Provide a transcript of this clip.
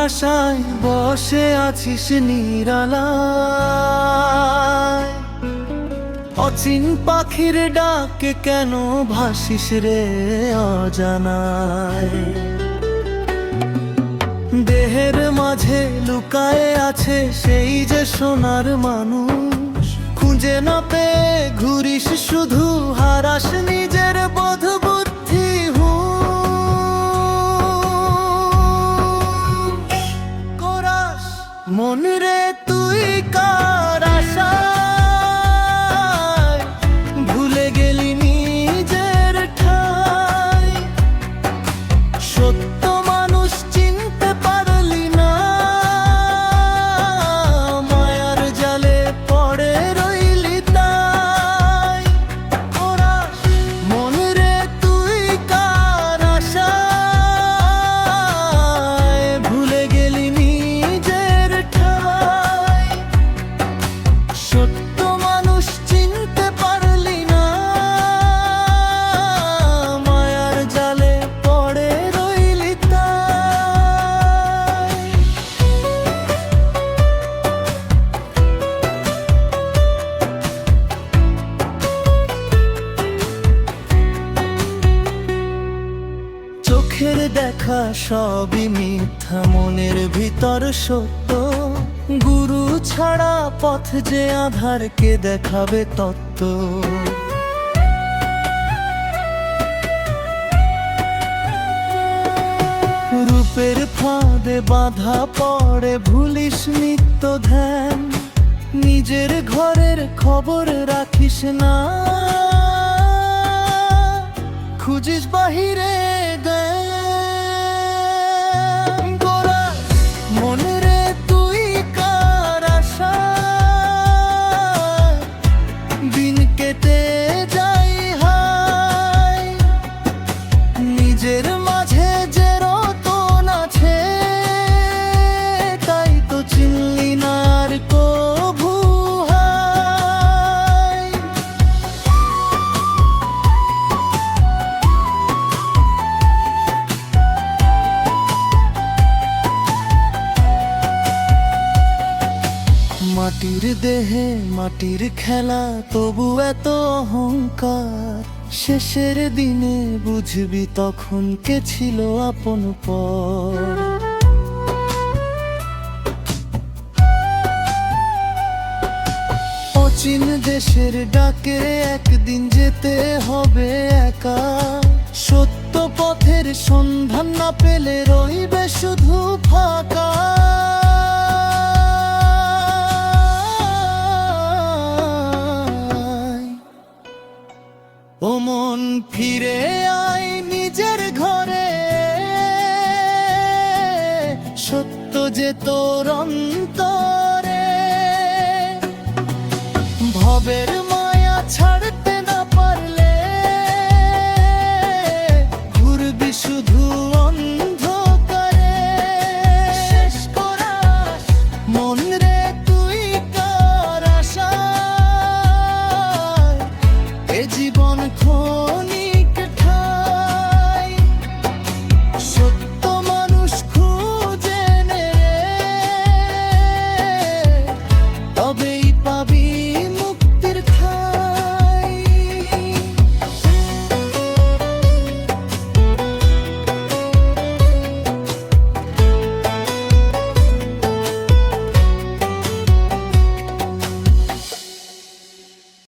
আশায় বসে আছিস নিরালায়, অচিন পাখির ডাকে কেন ভাসিস রে অজানায়। দেহের মাঝে লুকায়ে আছে সেই যে সোনার মানুষ, খুঁজে না পেয়ে ঘুরিস শুধু, হারাস নিজের বোধ বুদ্ধি কোরাস মন রে তুই কার আশায়, ভুলে গেলি নিজের ঠাই। সত্য মানুষ চিনতে পারলি না, মায়ার জালে পড়ে রইলি তাই। কোরাস মন রে তুই কার আশায়, ভুলে গেলি নিজের ঠাই। সত্য মানুষ চিনতে পারলি না, মায়ার জালে পড়ে রইলি তাই। চোখের দেখা সবই মিথ্যা, মনের ভিতর সত্য। গুরু ছাড়া পথ যে আধার, কে দেখাবে তত্ত্ব। রূপের ফাঁদে বাধা পড়ে ভুলিস নিত্য ধ্যান, নিজের ঘরের খবর রাখিস না, খুঁজিস বাহিরে জ্ঞান। কোরাস মন রে তুই কার আশায়, দিন কেটে যাই হায়। নিজের মাঝে যে রতন আছে, তাই তো চিনলি না আর কভু হায়। মাটির দেহে মাটির খেলা, তবু এত অহংকার। শেষের দিনে বুঝবি তখন কে ছিল আপন পর। অচিন দেশের ডাকে একদিন যেতে হবে একা, সত্য পথের সন্ধান না পেলে রইবে শুধু ফাঁকা। ও মন ফিরে আয় নিজের ঘরে, সত্য যে তোর অন্তরে। ভবের